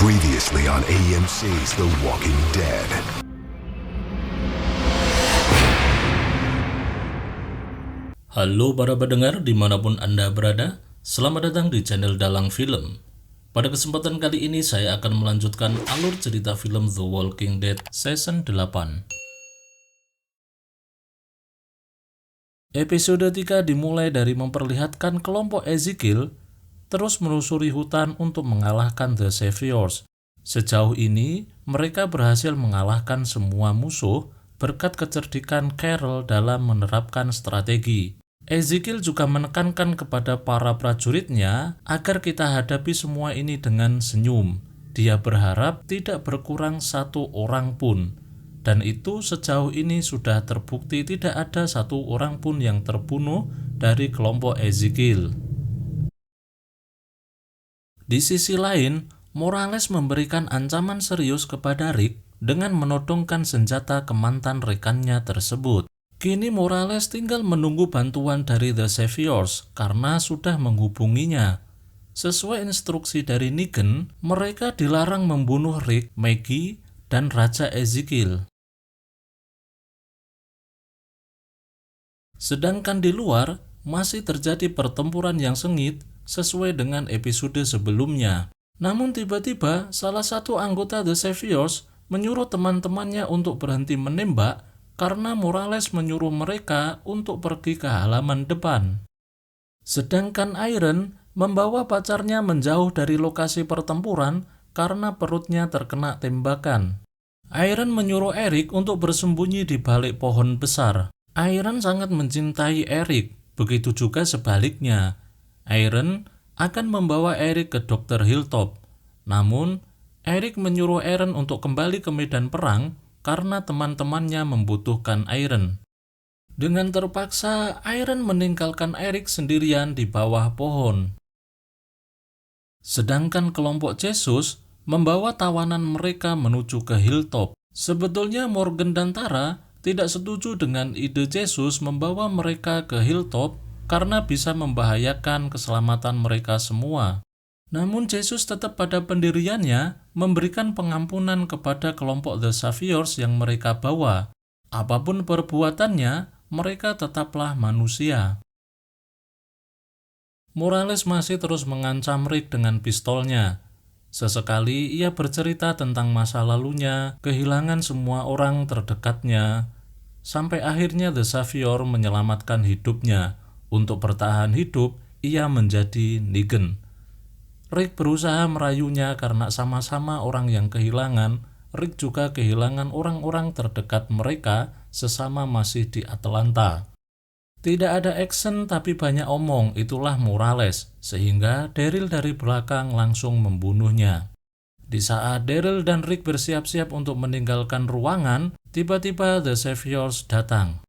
Previously on AMC's The Walking Dead. Halo para pendengar dimanapun Anda berada, selamat datang di channel Dalang Film. Pada kesempatan kali ini saya akan melanjutkan alur cerita film The Walking Dead Season 8. Episode 3 dimulai dari memperlihatkan kelompok Ezekiel terus menelusuri hutan untuk mengalahkan The Saviors. Sejauh ini, mereka berhasil mengalahkan semua musuh berkat kecerdikan Carol dalam menerapkan strategi. Ezekiel juga menekankan kepada para prajuritnya agar kita hadapi semua ini dengan senyum. Dia berharap tidak berkurang satu orang pun. Dan itu sejauh ini sudah terbukti tidak ada satu orang pun yang terbunuh dari kelompok Ezekiel. Di sisi lain, Morales memberikan ancaman serius kepada Rick dengan menodongkan senjata ke mantan rekannya tersebut. Kini Morales tinggal menunggu bantuan dari The Saviors karena sudah menghubunginya. Sesuai instruksi dari Negan, mereka dilarang membunuh Rick, Maggie, dan Raja Ezekiel. Sedangkan di luar, masih terjadi pertempuran yang sengit sesuai dengan episode sebelumnya. Namun tiba-tiba salah satu anggota The Saviors menyuruh teman-temannya untuk berhenti menembak karena Morales menyuruh mereka untuk pergi ke halaman depan. Sedangkan Iron membawa pacarnya menjauh dari lokasi pertempuran karena perutnya terkena tembakan. Iron menyuruh Eric untuk bersembunyi di balik pohon besar. Iron sangat mencintai Eric, begitu juga sebaliknya. Iron akan membawa Eric ke Dr. Hilltop. Namun, Eric menyuruh Iron untuk kembali ke medan perang karena teman-temannya membutuhkan Iron. Dengan terpaksa, Iron meninggalkan Eric sendirian di bawah pohon. Sedangkan kelompok Jesus membawa tawanan mereka menuju ke Hilltop. Sebetulnya Morgan dan Tara tidak setuju dengan ide Jesus membawa mereka ke Hilltop karena bisa membahayakan keselamatan mereka semua. Namun Jesus tetap pada pendiriannya memberikan pengampunan kepada kelompok The Saviors yang mereka bawa. Apapun perbuatannya, mereka tetaplah manusia. Morales masih terus mengancam Rick dengan pistolnya. Sesekali ia bercerita tentang masa lalunya, kehilangan semua orang terdekatnya, sampai akhirnya The Savior menyelamatkan hidupnya. Untuk bertahan hidup, ia menjadi Negan. Rick berusaha merayunya karena sama-sama orang yang kehilangan. Rick juga kehilangan orang-orang terdekat mereka sesama masih di Atlanta. Tidak ada action tapi banyak omong, itulah Morales, sehingga Daryl dari belakang langsung membunuhnya. Di saat Daryl dan Rick bersiap-siap untuk meninggalkan ruangan, tiba-tiba The Saviors datang.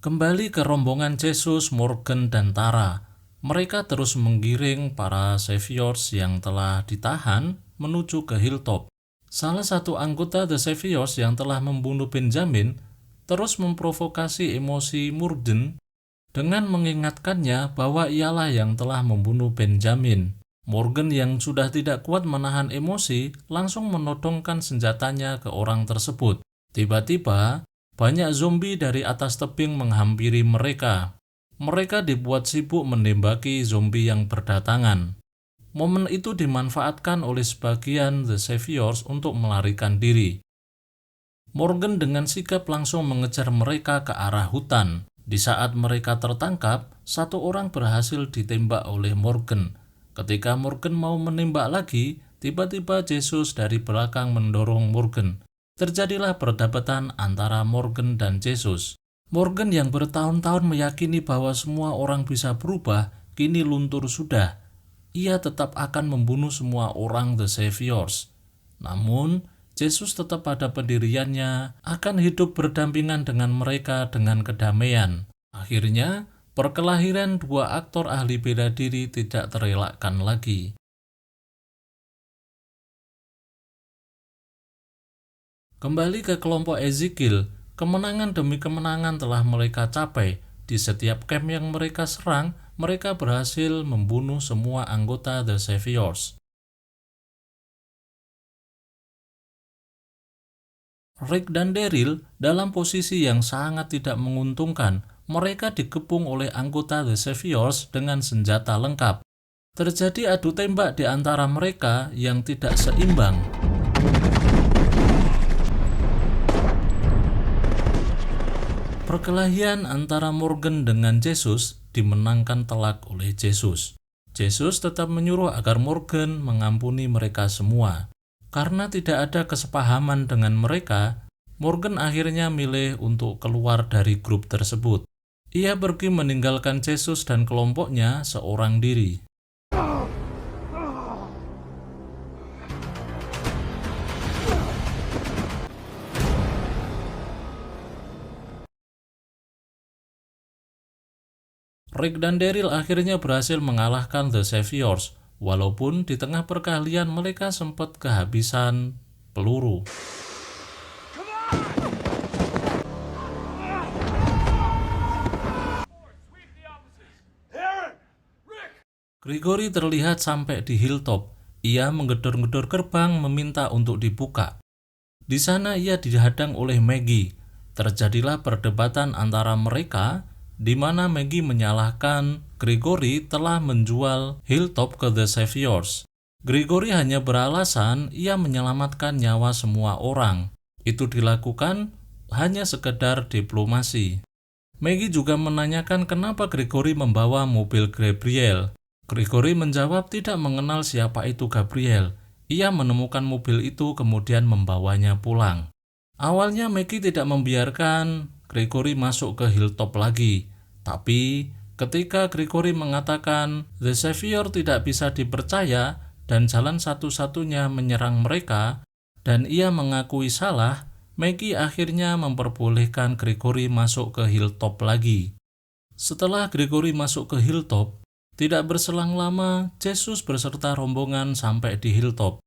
Kembali ke rombongan Jesus, Morgan, dan Tara. Mereka terus menggiring para Saviors yang telah ditahan menuju ke Hilltop. Salah satu anggota The Saviors yang telah membunuh Benjamin terus memprovokasi emosi Morgan dengan mengingatkannya bahwa ialah yang telah membunuh Benjamin. Morgan yang sudah tidak kuat menahan emosi langsung menodongkan senjatanya ke orang tersebut. Tiba-tiba, banyak zombie dari atas tebing menghampiri mereka. Mereka dibuat sibuk menembaki zombie yang berdatangan. Momen itu dimanfaatkan oleh sebagian The Saviors untuk melarikan diri. Morgan dengan sigap langsung mengejar mereka ke arah hutan. Di saat mereka tertangkap, satu orang berhasil ditembak oleh Morgan. Ketika Morgan mau menembak lagi, tiba-tiba Jesus dari belakang mendorong Morgan. Terjadilah perdebatan antara Morgan dan Jesus. Morgan yang bertahun-tahun meyakini bahwa semua orang bisa berubah, kini luntur sudah. Ia tetap akan membunuh semua orang The Saviors. Namun, Jesus tetap pada pendiriannya akan hidup berdampingan dengan mereka dengan kedamaian. Akhirnya, perkelahian dua aktor ahli bela diri tidak terelakkan lagi. Kembali ke kelompok Ezekiel, kemenangan demi kemenangan telah mereka capai. Di setiap camp yang mereka serang, mereka berhasil membunuh semua anggota The Saviors. Rick dan Daryl dalam posisi yang sangat tidak menguntungkan. Mereka dikepung oleh anggota The Saviors dengan senjata lengkap. Terjadi adu tembak di antara mereka yang tidak seimbang. Perkelahian antara Morgan dengan Jesus dimenangkan telak oleh Jesus. Jesus tetap menyuruh agar Morgan mengampuni mereka semua. Karena tidak ada kesepahaman dengan mereka, Morgan akhirnya milih untuk keluar dari grup tersebut. Ia pergi meninggalkan Jesus dan kelompoknya seorang diri. Rick dan Daryl akhirnya berhasil mengalahkan The Saviors, walaupun di tengah perkelahian mereka sempat kehabisan peluru. Gregory terlihat sampai di hilltop. Ia menggedor-gedor gerbang meminta untuk dibuka. Di sana ia dihadang oleh Maggie. Terjadilah perdebatan antara mereka, di mana Maggie menyalahkan Gregory telah menjual hilltop ke The Saviors. Gregory hanya beralasan ia menyelamatkan nyawa semua orang. Itu dilakukan hanya sekedar diplomasi. Maggie juga menanyakan kenapa Gregory membawa mobil Gabriel. Gregory menjawab tidak mengenal siapa itu Gabriel. Ia menemukan mobil itu kemudian membawanya pulang. Awalnya Maggie tidak membiarkan Gregory masuk ke hilltop lagi. Tapi ketika Gregory mengatakan The Savior tidak bisa dipercaya dan jalan satu-satunya menyerang mereka, dan ia mengakui salah, Maggie akhirnya memperbolehkan Gregory masuk ke hilltop lagi. Setelah Gregory masuk ke hilltop, tidak berselang lama, Jesus beserta rombongan sampai di hilltop.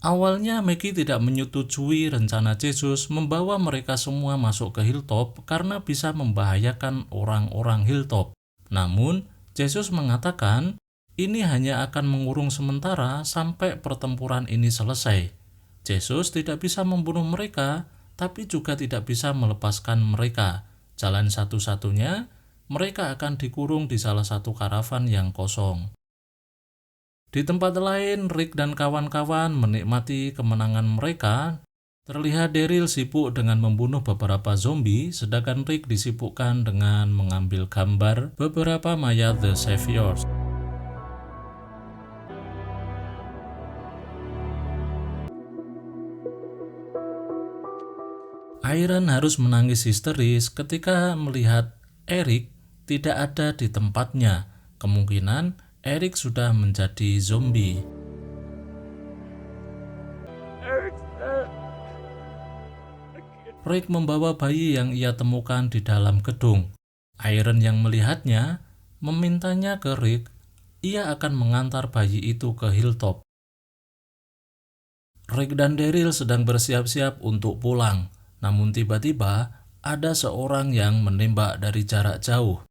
Awalnya Maggie tidak menyetujui rencana Jesus membawa mereka semua masuk ke hilltop karena bisa membahayakan orang-orang hilltop. Namun, Jesus mengatakan ini hanya akan mengurung sementara sampai pertempuran ini selesai. Jesus tidak bisa membunuh mereka, tapi juga tidak bisa melepaskan mereka. Jalan satu-satunya, mereka akan dikurung di salah satu karavan yang kosong. Di tempat lain, Rick dan kawan-kawan menikmati kemenangan mereka. Terlihat Daryl sibuk dengan membunuh beberapa zombie, sedangkan Rick disibukkan dengan mengambil gambar beberapa mayat The Saviors. Iron harus menangis histeris ketika melihat Eric tidak ada di tempatnya. Kemungkinan Eric sudah menjadi zombie. Rick membawa bayi yang ia temukan di dalam gedung. Iron yang melihatnya memintanya ke Rick, ia akan mengantar bayi itu ke hilltop. Rick dan Daryl sedang bersiap-siap untuk pulang, namun tiba-tiba ada seorang yang menembak dari jarak jauh.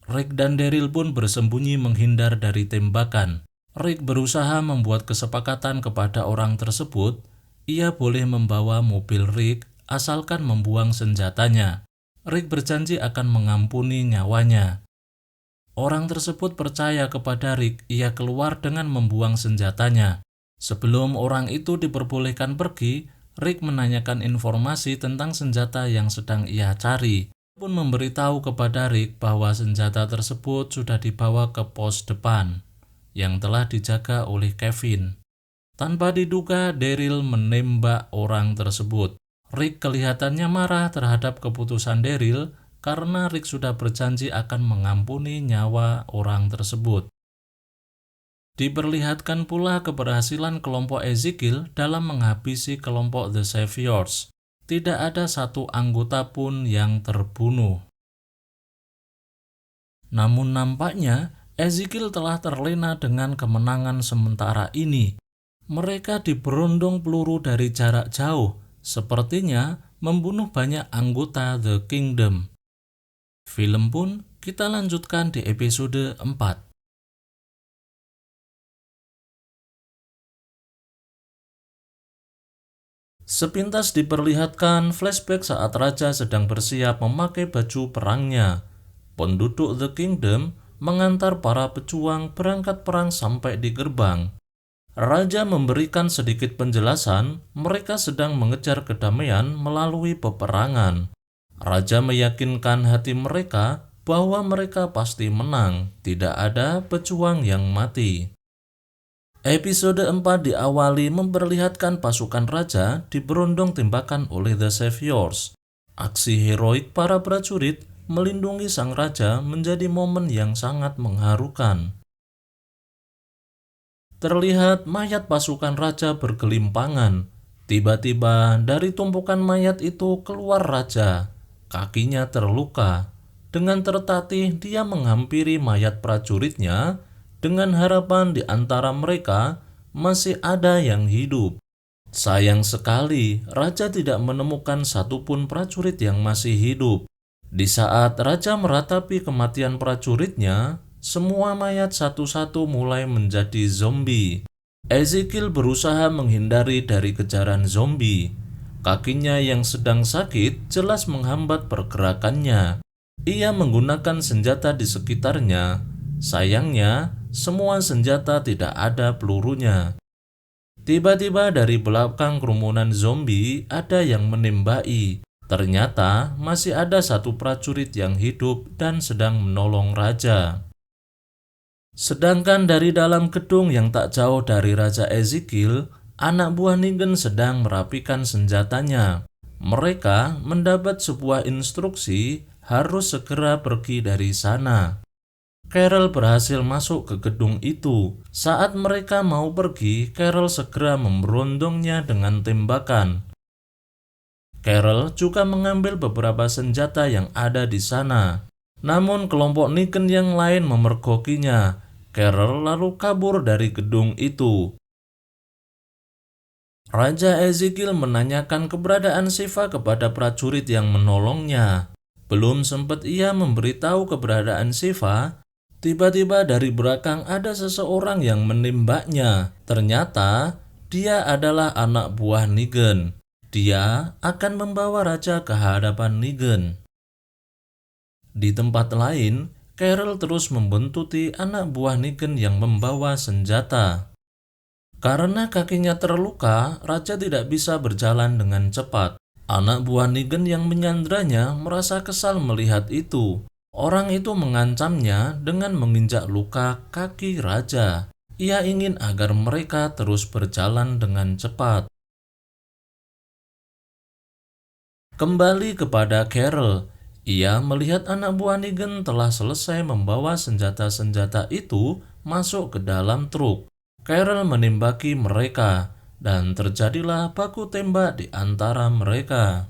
Rick dan Daryl pun bersembunyi menghindar dari tembakan. Rick berusaha membuat kesepakatan kepada orang tersebut, ia boleh membawa mobil Rick asalkan membuang senjatanya. Rick berjanji akan mengampuni nyawanya. Orang tersebut percaya kepada Rick, ia keluar dengan membuang senjatanya. Sebelum orang itu diperbolehkan pergi, Rick menanyakan informasi tentang senjata yang sedang ia cari. Pun memberitahu kepada Rick bahwa senjata tersebut sudah dibawa ke pos depan yang telah dijaga oleh Kevin. Tanpa diduga, Daryl menembak orang tersebut. Rick kelihatannya marah terhadap keputusan Daryl karena Rick sudah berjanji akan mengampuni nyawa orang tersebut. Diperlihatkan pula keberhasilan kelompok Ezekiel dalam menghabisi kelompok The Saviors. Tidak ada satu anggota pun yang terbunuh. Namun nampaknya Ezekiel telah terlena dengan kemenangan sementara ini. Mereka diberondong peluru dari jarak jauh, sepertinya membunuh banyak anggota The Kingdom. Film pun kita lanjutkan di episode 4. Sepintas diperlihatkan flashback saat raja sedang bersiap memakai baju perangnya. Penduduk The Kingdom mengantar para pejuang berangkat perang sampai di gerbang. Raja memberikan sedikit penjelasan, mereka sedang mengejar kedamaian melalui peperangan. Raja meyakinkan hati mereka bahwa mereka pasti menang, tidak ada pejuang yang mati. Episode 4 diawali memperlihatkan pasukan raja diberondong tembakan oleh The Saviors. Aksi heroik para prajurit melindungi sang raja menjadi momen yang sangat mengharukan. Terlihat mayat pasukan raja bergelimpangan. Tiba-tiba dari tumpukan mayat itu keluar raja. Kakinya terluka. Dengan tertatih dia menghampiri mayat prajuritnya dengan harapan di antara mereka masih ada yang hidup. Sayang sekali, raja tidak menemukan satupun prajurit yang masih hidup. Di saat raja meratapi kematian prajuritnya, semua mayat satu-satu mulai menjadi zombie. Ezekiel berusaha menghindari dari kejaran zombie. Kakinya yang sedang sakit jelas menghambat pergerakannya. Ia menggunakan senjata di sekitarnya. Sayangnya, semua senjata tidak ada pelurunya. Tiba-tiba dari belakang kerumunan zombie ada yang menembaki. Ternyata masih ada satu prajurit yang hidup dan sedang menolong raja. Sedangkan dari dalam gedung yang tak jauh dari Raja Ezekiel, anak buah Negan sedang merapikan senjatanya. Mereka mendapat sebuah instruksi harus segera pergi dari sana. Carol berhasil masuk ke gedung itu. Saat mereka mau pergi, Carol segera memberondongnya dengan tembakan. Carol juga mengambil beberapa senjata yang ada di sana. Namun kelompok Negan yang lain memergokinya. Carol lalu kabur dari gedung itu. Raja Ezekiel menanyakan keberadaan Shiva kepada prajurit yang menolongnya. Belum sempat ia memberitahu keberadaan Shiva, tiba-tiba dari belakang ada seseorang yang menembaknya. Ternyata dia adalah anak buah Negan. Dia akan membawa raja ke hadapan Negan. Di tempat lain, Carol terus membuntuti anak buah Negan yang membawa senjata. Karena kakinya terluka, raja tidak bisa berjalan dengan cepat. Anak buah Negan yang menyandranya merasa kesal melihat itu. Orang itu mengancamnya dengan menginjak luka kaki raja. Ia ingin agar mereka terus berjalan dengan cepat. Kembali kepada Carol, ia melihat anak buah Negan telah selesai membawa senjata-senjata itu masuk ke dalam truk. Carol menembaki mereka, dan terjadilah baku tembak di antara mereka.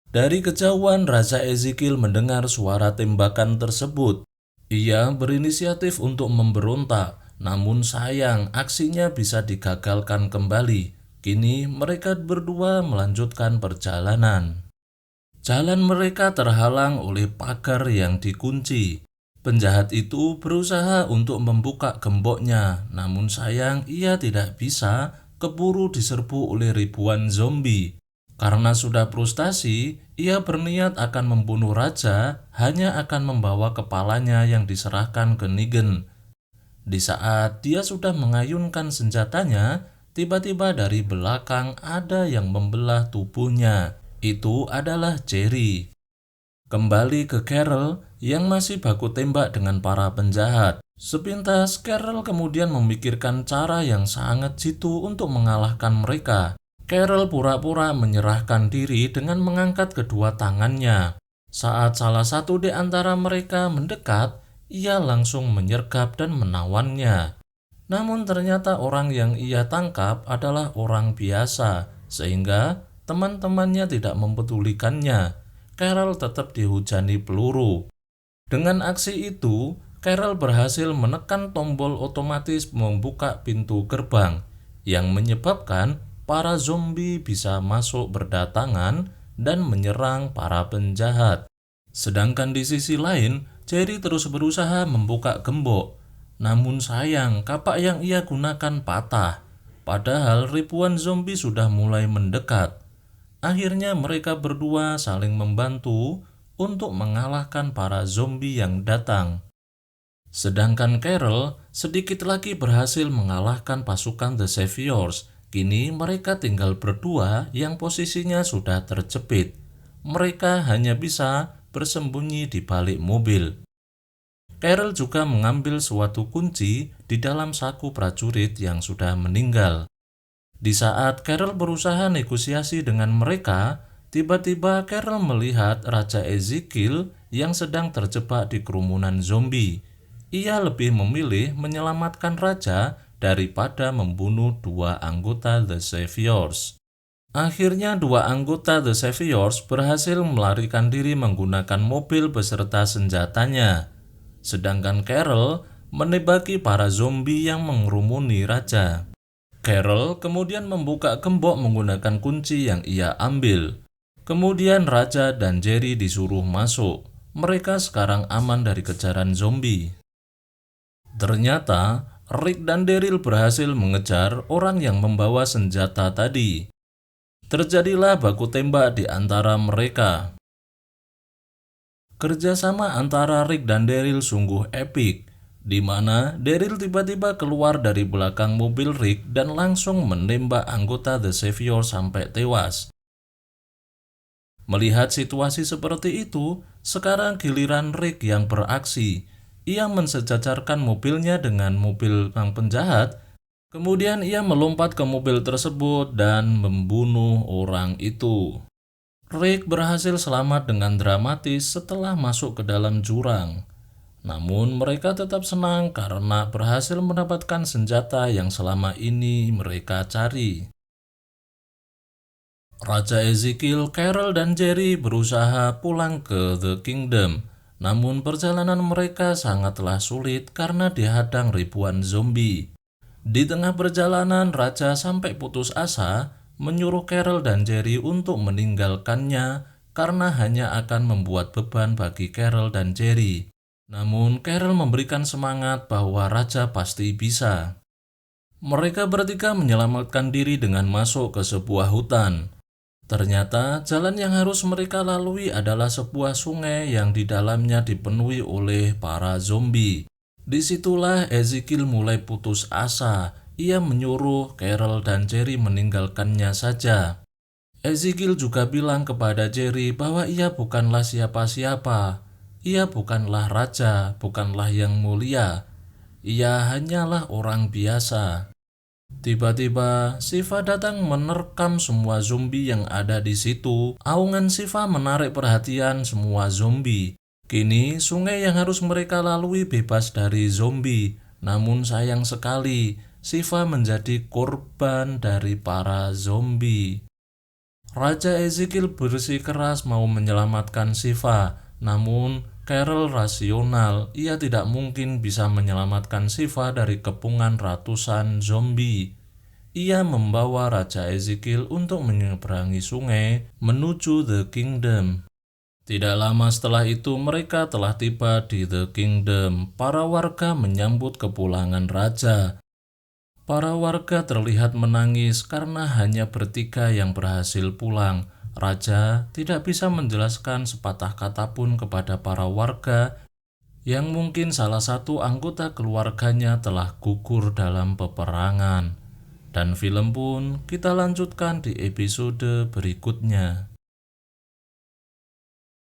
Dari kejauhan, Raja Ezekiel mendengar suara tembakan tersebut. Ia berinisiatif untuk memberontak, namun sayang aksinya bisa digagalkan kembali. Kini mereka berdua melanjutkan perjalanan. Jalan mereka terhalang oleh pagar yang dikunci. Penjahat itu berusaha untuk membuka gemboknya, namun sayang ia tidak bisa, keburu diserbu oleh ribuan zombie. Karena sudah frustasi, ia berniat akan membunuh raja, hanya akan membawa kepalanya yang diserahkan ke Negan. Di saat dia sudah mengayunkan senjatanya, tiba-tiba dari belakang ada yang membelah tubuhnya. Itu adalah Jerry. Kembali ke Carol yang masih baku tembak dengan para penjahat. Sepintas Carol kemudian memikirkan cara yang sangat jitu untuk mengalahkan mereka. Carol pura-pura menyerahkan diri dengan mengangkat kedua tangannya. Saat salah satu di antara mereka mendekat, ia langsung menyergap dan menawannya. Namun ternyata orang yang ia tangkap adalah orang biasa, sehingga teman-temannya tidak mempedulikannya. Carol tetap dihujani peluru. Dengan aksi itu, Carol berhasil menekan tombol otomatis membuka pintu gerbang, yang menyebabkan para zombie bisa masuk berdatangan dan menyerang para penjahat. Sedangkan di sisi lain, Jerry terus berusaha membuka gembok. Namun sayang, kapak yang ia gunakan patah. padahal ribuan zombie sudah mulai mendekat. Akhirnya mereka berdua saling membantu untuk mengalahkan para zombie yang datang. Sedangkan Carol sedikit lagi berhasil mengalahkan pasukan The Saviors. Kini mereka tinggal berdua yang posisinya sudah terjepit. Mereka hanya bisa bersembunyi di balik mobil. Carol juga mengambil suatu kunci di dalam saku prajurit yang sudah meninggal. Di saat Carol berusaha negosiasi dengan mereka, tiba-tiba Carol melihat Raja Ezekiel yang sedang terjebak di kerumunan zombie. Ia lebih memilih menyelamatkan raja daripada membunuh dua anggota The Saviors. Akhirnya dua anggota The Saviors berhasil melarikan diri menggunakan mobil beserta senjatanya. Sedangkan Carol menembaki para zombie yang mengerumuni raja. Carol kemudian membuka gembok menggunakan kunci yang ia ambil. Kemudian raja dan Jerry disuruh masuk. Mereka sekarang aman dari kejaran zombie. Ternyata Rick dan Daryl berhasil mengejar orang yang membawa senjata tadi. Terjadilah baku tembak di antara mereka. Kerjasama antara Rick dan Daryl sungguh epik, di mana Daryl tiba-tiba keluar dari belakang mobil Rick dan langsung menembak anggota The Savior sampai tewas. Melihat situasi seperti itu, sekarang giliran Rick yang beraksi. Ia mensejajarkan mobilnya dengan mobil sang penjahat, kemudian ia melompat ke mobil tersebut dan membunuh orang itu. Rick berhasil selamat dengan dramatis setelah masuk ke dalam jurang. Namun mereka tetap senang karena berhasil mendapatkan senjata yang selama ini mereka cari. Raja Ezekiel, Carol, dan Jerry berusaha pulang ke The Kingdom. Namun perjalanan mereka sangatlah sulit karena dihadang ribuan zombie. Di tengah perjalanan, Raja sampai putus asa menyuruh Carol dan Jerry untuk meninggalkannya karena hanya akan membuat beban bagi Carol dan Jerry. Namun Carol memberikan semangat bahwa Raja pasti bisa. Mereka bertiga menyelamatkan diri dengan masuk ke sebuah hutan. Ternyata jalan yang harus mereka lalui adalah sebuah sungai yang di dalamnya dipenuhi oleh para zombie. Disitulah Ezekiel mulai putus asa. Ia menyuruh Carol dan Jerry meninggalkannya saja. Ezekiel juga bilang kepada Jerry bahwa ia bukanlah siapa-siapa. Ia bukanlah raja, bukanlah yang mulia. Ia hanyalah orang biasa. Tiba-tiba, Shiva datang menerkam semua zombie yang ada di situ. Aungan Shiva menarik perhatian semua zombie. Kini, sungai yang harus mereka lalui bebas dari zombie. Namun sayang sekali, Shiva menjadi korban dari para zombie. Raja Ezekiel bersikeras mau menyelamatkan Shiva, namun Carol rasional, ia tidak mungkin bisa menyelamatkan Shiva dari kepungan ratusan zombie. Ia membawa Raja Ezekiel untuk menyeberangi sungai menuju The Kingdom. Tidak lama setelah itu mereka telah tiba di The Kingdom. Para warga menyambut kepulangan raja. Para warga terlihat menangis karena hanya bertiga yang berhasil pulang. Raja tidak bisa menjelaskan sepatah kata pun kepada para warga yang mungkin salah satu anggota keluarganya telah gugur dalam peperangan. Dan film pun kita lanjutkan di episode berikutnya.